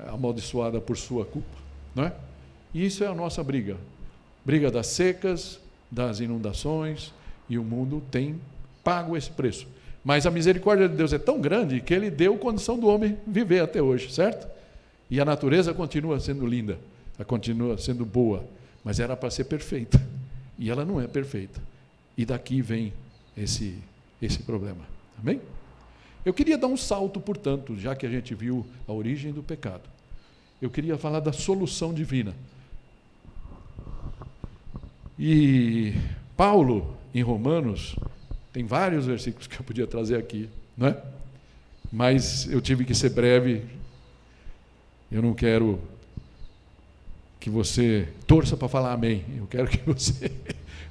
Speaker 1: amaldiçoada por sua culpa, não é? E isso é a nossa briga. Briga das secas, das inundações, e o mundo tem pago esse preço. Mas a misericórdia de Deus é tão grande que ele deu condição do homem viver até hoje, certo? E a natureza continua sendo linda, ela continua sendo boa, mas era para ser perfeita. E ela não é perfeita. E daqui vem esse problema. Amém? Eu queria dar um salto, portanto, já que a gente viu a origem do pecado. Eu queria falar da solução divina. E Paulo, em Romanos, tem vários versículos que eu podia trazer aqui, não é? Mas eu tive que ser breve. Eu não quero que você torça para falar amém. Eu quero que você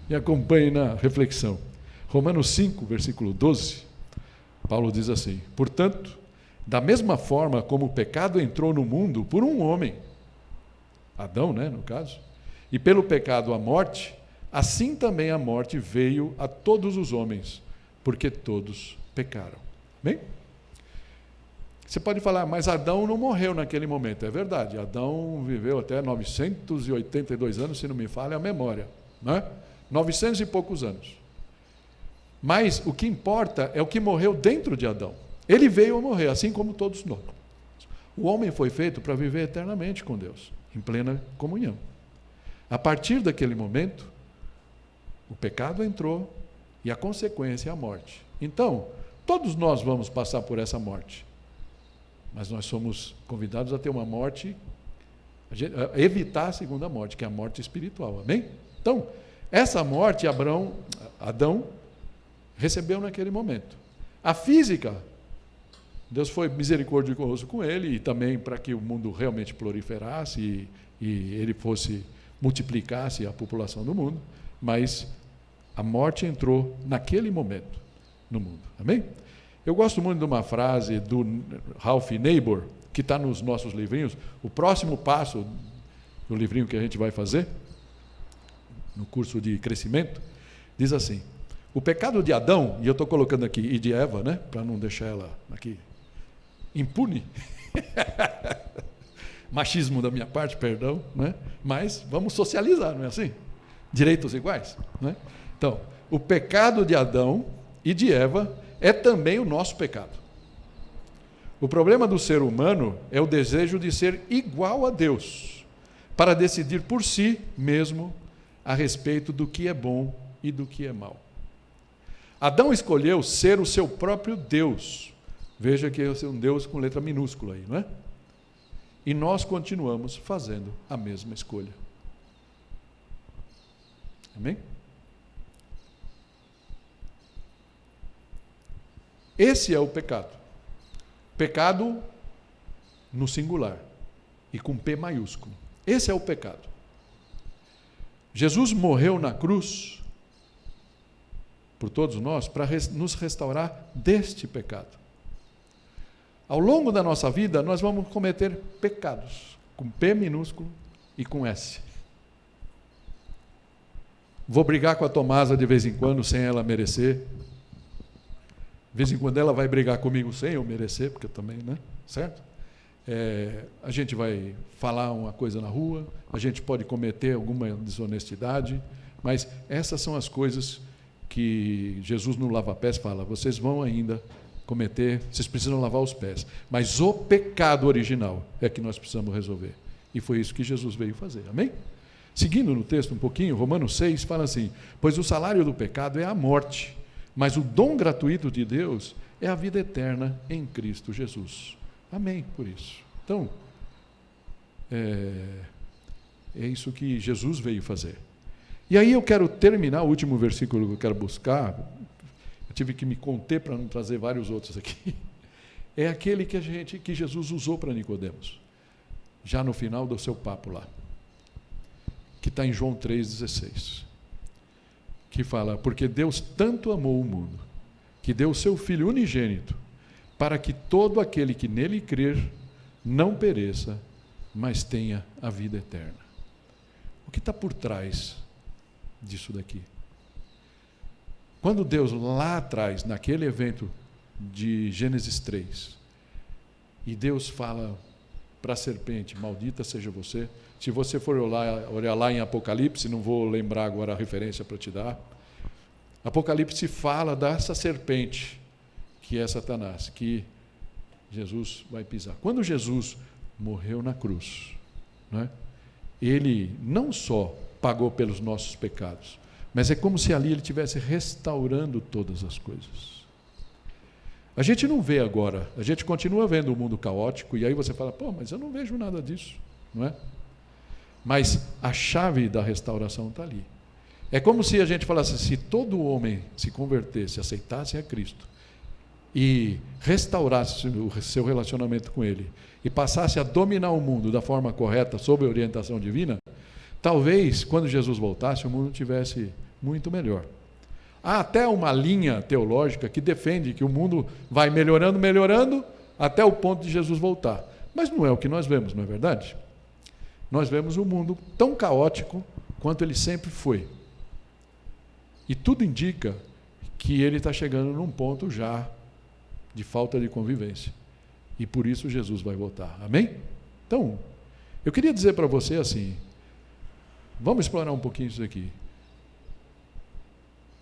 Speaker 1: me acompanhe na reflexão. Romanos 5, versículo 12, Paulo diz assim, portanto, da mesma forma como o pecado entrou no mundo por um homem, Adão, né, no caso, e pelo pecado a morte, assim também a morte veio a todos os homens, porque todos pecaram. Bem? Você pode falar, mas Adão não morreu naquele momento. É verdade, Adão viveu até 982 anos, se não me falha a memória. Né? 900 e poucos anos. Mas o que importa é o que morreu dentro de Adão. Ele veio a morrer, assim como todos nós. O homem foi feito para viver eternamente com Deus, em plena comunhão. A partir daquele momento, o pecado entrou e a consequência é a morte. Então, todos nós vamos passar por essa morte. Mas nós somos convidados a ter uma morte, a evitar a segunda morte, que é a morte espiritual. Amém? Então, essa morte Adão recebeu naquele momento. A física, Deus foi misericordioso com ele, e também para que o mundo realmente proliferasse e ele multiplicasse a população do mundo, mas a morte entrou naquele momento no mundo. Amém? Eu gosto muito de uma frase do Ralph Neighbor, que está nos nossos livrinhos. O próximo passo do livrinho que a gente vai fazer, no curso de crescimento, diz assim: o pecado de Adão, e eu estou colocando aqui, e de Eva, né, para não deixar ela aqui impune, machismo da minha parte, perdão, né? Mas vamos socializar, não é assim? Direitos iguais, né? Então, o pecado de Adão e de Eva é também o nosso pecado. O problema do ser humano é o desejo de ser igual a Deus, para decidir por si mesmo a respeito do que é bom e do que é mal. Adão escolheu ser o seu próprio Deus. Veja que é um Deus com letra minúscula aí, não é? E nós continuamos fazendo a mesma escolha. Amém? Esse é o pecado. Pecado no singular e com P maiúsculo. Esse é o pecado. Jesus morreu na cruz por todos nós para nos restaurar deste pecado. Ao longo da nossa vida, nós vamos cometer pecados, com P minúsculo e com S. Vou brigar com a Tomasa de vez em quando, sem ela merecer. De vez em quando ela vai brigar comigo sem eu merecer, porque eu também, né? Certo? A gente vai falar uma coisa na rua, a gente pode cometer alguma desonestidade, mas essas são as coisas que Jesus no lava-pés fala: vocês vão ainda cometer, vocês precisam lavar os pés, mas o pecado original é que nós precisamos resolver, e foi isso que Jesus veio fazer. Amém? Seguindo no texto um pouquinho, Romanos 6 fala assim: pois o salário do pecado é a morte, mas o dom gratuito de Deus é a vida eterna em Cristo Jesus. Amém por isso. Então, é isso que Jesus veio fazer. E aí eu quero terminar, o último versículo que eu quero buscar, eu tive que me conter para não trazer vários outros aqui, é aquele que Jesus usou para Nicodemos, já no final do seu papo lá, que está em João 3,16, que fala: porque Deus tanto amou o mundo, que deu o seu Filho unigênito, para que todo aquele que nele crer não pereça, mas tenha a vida eterna. O que está por trás disso daqui? Quando Deus lá atrás, naquele evento de Gênesis 3, e Deus fala para a serpente: maldita seja você. Se você for olhar lá em Apocalipse, não vou lembrar agora a referência para te dar, Apocalipse fala dessa serpente, que é Satanás, que Jesus vai pisar. Quando Jesus morreu na cruz, né, ele não só pagou pelos nossos pecados, mas é como se ali ele estivesse restaurando todas as coisas. A gente não vê agora, a gente continua vendo o mundo caótico, e aí você fala: pô, mas eu não vejo nada disso, não é? Mas a chave da restauração está ali. É como se a gente falasse: se todo homem se convertesse, aceitasse a Cristo e restaurasse o seu relacionamento com Ele e passasse a dominar o mundo da forma correta, sob a orientação divina, talvez, quando Jesus voltasse, o mundo tivesse muito melhor. Há até uma linha teológica que defende que o mundo vai melhorando, melhorando, até o ponto de Jesus voltar. Mas não é o que nós vemos, não é verdade? Nós vemos um mundo tão caótico quanto ele sempre foi. E tudo indica que ele está chegando num ponto já de falta de convivência. E por isso Jesus vai voltar. Amém? Então, eu queria dizer para você assim, vamos explorar um pouquinho isso aqui.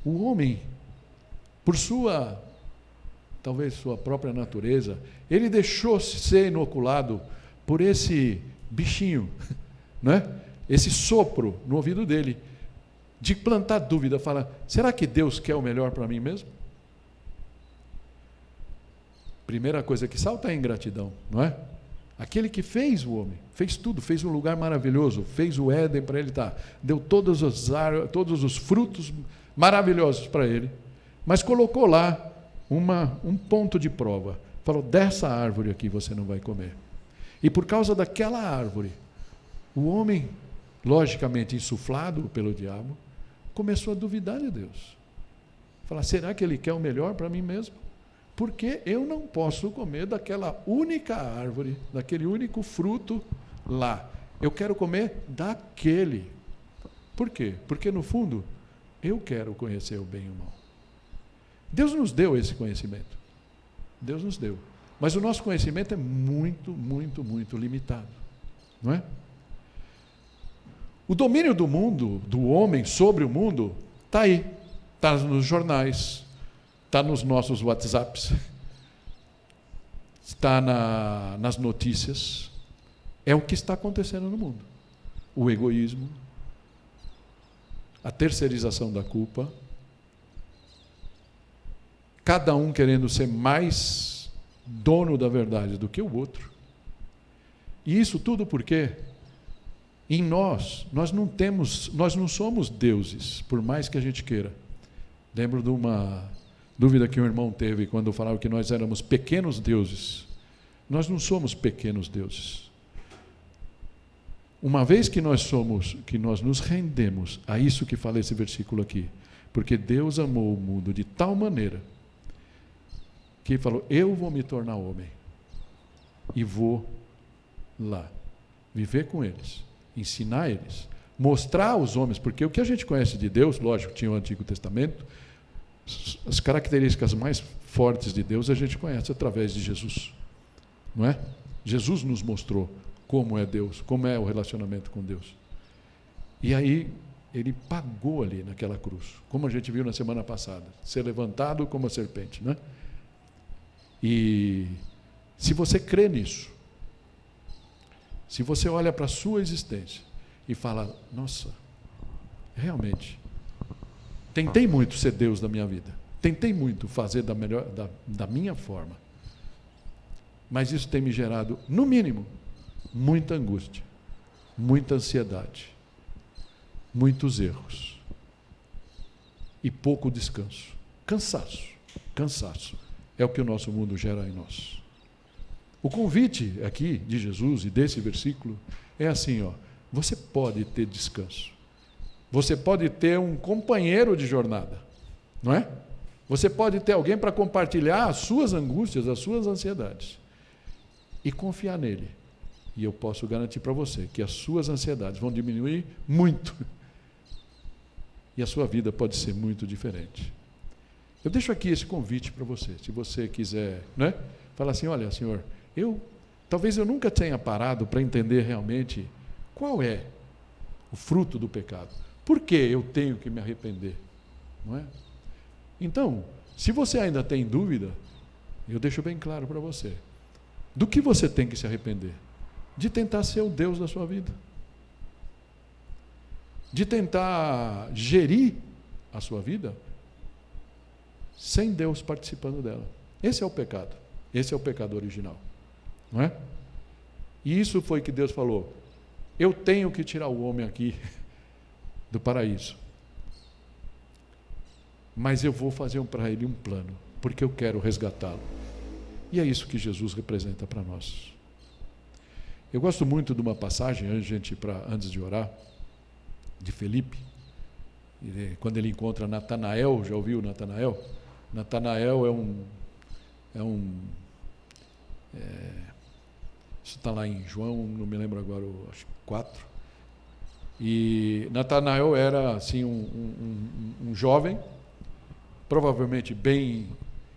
Speaker 1: O homem, por talvez sua própria natureza, ele deixou-se ser inoculado por esse bichinho, né? Esse sopro no ouvido dele, de plantar dúvida, fala, será que Deus quer o melhor para mim mesmo? Primeira coisa que salta é a ingratidão, não é? Aquele que fez o homem, fez tudo, fez um lugar maravilhoso, fez o Éden para ele estar, deu todos os frutos maravilhosos para ele, mas colocou lá um ponto de prova. Falou, dessa árvore aqui você não vai comer. E por causa daquela árvore, o homem, logicamente insuflado pelo diabo, começou a duvidar de Deus. Falar, será que ele quer o melhor para mim mesmo? Porque eu não posso comer daquela única árvore, daquele único fruto lá. Eu quero comer daquele. Por quê? Porque no fundo, eu quero conhecer o bem e o mal. Deus nos deu esse conhecimento. Deus nos deu. Mas o nosso conhecimento é muito, muito, muito limitado. Não é? O domínio do mundo, do homem sobre o mundo, está aí. Está nos jornais, está nos nossos WhatsApps, está nas notícias. É o que está acontecendo no mundo. O egoísmo, a terceirização da culpa, cada um querendo ser mais dono da verdade do que o outro. E isso tudo porque em nós não somos deuses, por mais que a gente queira. Lembro de uma dúvida que um irmão teve quando falava que nós éramos pequenos deuses. Nós não somos pequenos deuses. Uma vez que nós nos rendemos a isso que fala esse versículo aqui, porque Deus amou o mundo de tal maneira que falou, eu vou me tornar homem e vou lá viver com eles, ensinar eles, mostrar aos homens, porque o que a gente conhece de Deus, lógico, tinha o Antigo Testamento, as características mais fortes de Deus a gente conhece através de Jesus, não é? Jesus nos mostrou como é Deus, como é o relacionamento com Deus. E aí ele pagou ali naquela cruz, como a gente viu na semana passada, ser levantado como a serpente, né? E se você crê nisso, se você olha para a sua existência e fala, nossa, realmente, tentei muito ser Deus da minha vida, tentei muito fazer da minha forma, mas isso tem me gerado, no mínimo, muita angústia, muita ansiedade, muitos erros e pouco descanso, cansaço é o que o nosso mundo gera em nós. O convite aqui de Jesus e desse versículo é assim, você pode ter descanso, você pode ter um companheiro de jornada, não é? Você pode ter alguém para compartilhar as suas angústias, as suas ansiedades e confiar nele. E eu posso garantir para você que as suas ansiedades vão diminuir muito e a sua vida pode ser muito diferente. Eu deixo aqui esse convite para você, se você quiser, né? Fala assim, olha, Senhor, talvez eu nunca tenha parado para entender realmente qual é o fruto do pecado. Por que eu tenho que me arrepender? Não é? Então, se você ainda tem dúvida, eu deixo bem claro para você. Do que você tem que se arrepender? De tentar ser o Deus da sua vida. De tentar gerir a sua vida sem Deus participando dela. Esse é o pecado. Esse é o pecado original. Não é? E isso foi que Deus falou. Eu tenho que tirar o homem aqui do paraíso. Mas eu vou fazer para ele um plano, porque eu quero resgatá-lo. E é isso que Jesus representa para nós. Eu gosto muito de uma passagem, antes de orar, de Felipe, quando ele encontra Natanael. Já ouviu Natanael? Natanael isso está lá em João, não me lembro agora, acho que 4. E Natanael era assim, um jovem, provavelmente bem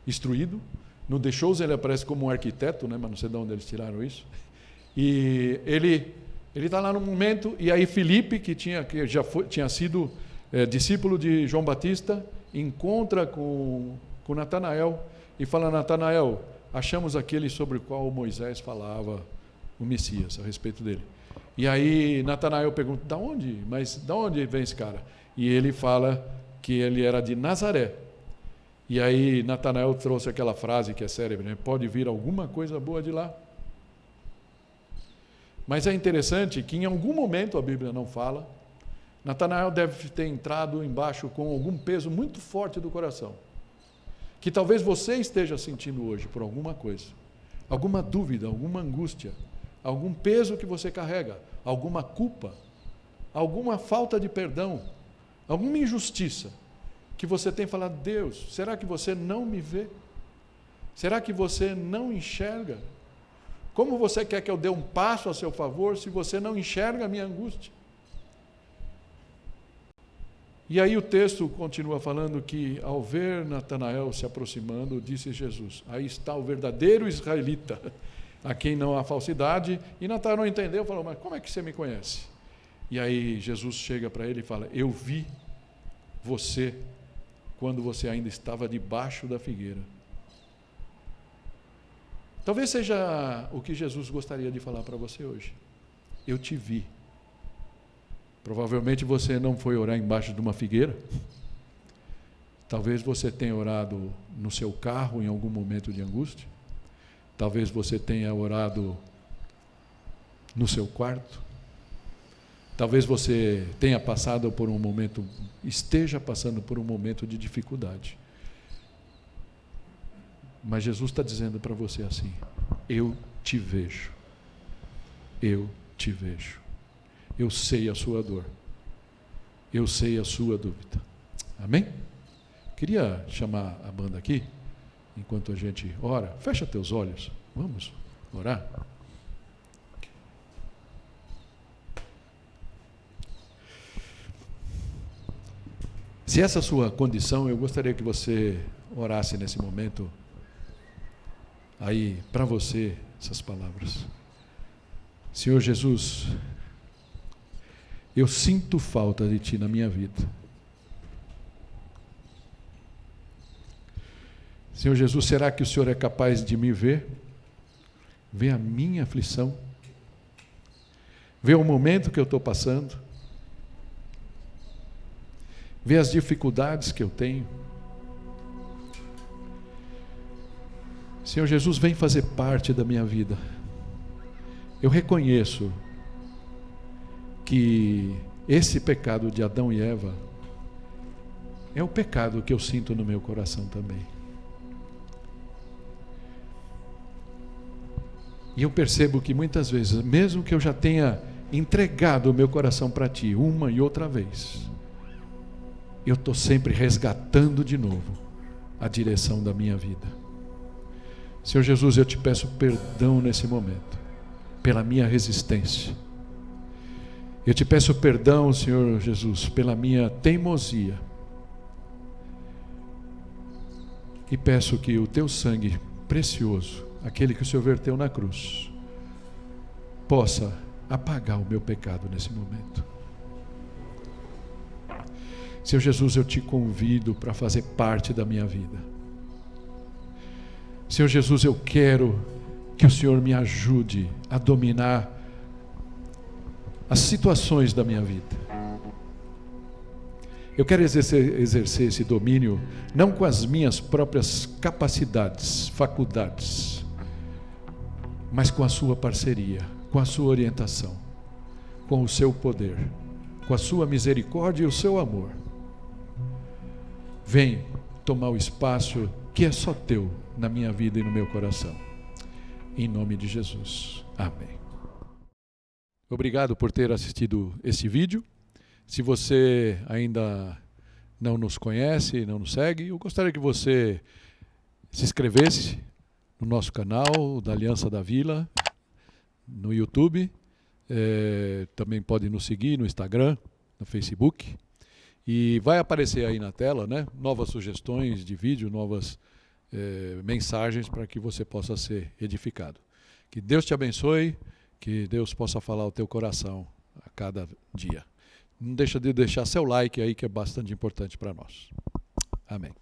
Speaker 1: instruído, No The Shows ele aparece como um arquiteto, né? Mas não sei de onde eles tiraram isso. E ele está lá no momento, e aí Filipe, que tinha sido discípulo de João Batista, encontra com Natanael e fala: Natanael, achamos aquele sobre o qual Moisés falava, o Messias, a respeito dele. E aí Natanael pergunta: da onde? Mas da onde vem esse cara? E ele fala que ele era de Nazaré. E aí Natanael trouxe aquela frase que é célebre, né? Pode vir alguma coisa boa de lá. Mas é interessante que em algum momento, a Bíblia não fala, Natanael deve ter entrado embaixo com algum peso muito forte do coração, que talvez você esteja sentindo hoje por alguma coisa, alguma dúvida, alguma angústia, algum peso que você carrega, alguma culpa, alguma falta de perdão, alguma injustiça, que você tem falado: Deus, será que você não me vê? Será que você não enxerga? Como você quer que eu dê um passo a seu favor se você não enxerga a minha angústia? E aí o texto continua falando que, ao ver Natanael se aproximando, disse Jesus: aí está o verdadeiro israelita, a quem não há falsidade. E Natanael não entendeu, falou: mas como é que você me conhece? E aí Jesus chega para ele e fala: eu vi você quando você ainda estava debaixo da figueira. Talvez seja o que Jesus gostaria de falar para você hoje. Eu te vi. Provavelmente você não foi orar embaixo de uma figueira. Talvez você tenha orado no seu carro em algum momento de angústia. Talvez você tenha orado no seu quarto. Talvez você tenha passado por um momento, esteja passando por um momento de dificuldade. Mas Jesus está dizendo para você assim: eu te vejo. Eu te vejo. Eu sei a sua dor. Eu sei a sua dúvida. Amém? Queria chamar a banda aqui, enquanto a gente ora. Fecha teus olhos. Vamos orar. Se essa é a sua condição, eu gostaria que você orasse nesse momento aí para você essas palavras. Senhor Jesus, eu sinto falta de Ti na minha vida. Senhor Jesus, será que o Senhor é capaz de me ver? Ver a minha aflição? Ver o momento que eu estou passando? Ver as dificuldades que eu tenho? Senhor Jesus, vem fazer parte da minha vida. Eu reconheço que esse pecado de Adão e Eva é o pecado que eu sinto no meu coração também. E eu percebo que muitas vezes, mesmo que eu já tenha entregado o meu coração para Ti uma e outra vez, eu estou sempre resgatando de novo a direção da minha vida. Senhor Jesus, eu te peço perdão nesse momento, pela minha resistência. Eu te peço perdão, Senhor Jesus, pela minha teimosia. E peço que o Teu sangue precioso, aquele que o Senhor verteu na cruz, possa apagar o meu pecado nesse momento. Senhor Jesus, eu te convido para fazer parte da minha vida. Senhor Jesus, eu quero que o Senhor me ajude a dominar as situações da minha vida. Eu quero exercer esse domínio não com as minhas próprias capacidades, faculdades, mas com a sua parceria, com a sua orientação, com o seu poder, com a sua misericórdia e o seu amor. Vem tomar o espaço que é só Teu na minha vida e no meu coração. Em nome de Jesus. Amém. Obrigado por ter assistido esse vídeo. Se você ainda não nos conhece, não nos segue, eu gostaria que você se inscrevesse no nosso canal da Aliança da Vila, no YouTube. Também pode nos seguir no Instagram, no Facebook. E vai aparecer aí na tela, né, novas sugestões de vídeo, novas mensagens para que você possa ser edificado. Que Deus te abençoe, que Deus possa falar ao teu coração a cada dia. Não deixa de deixar seu like aí, que é bastante importante para nós. Amém.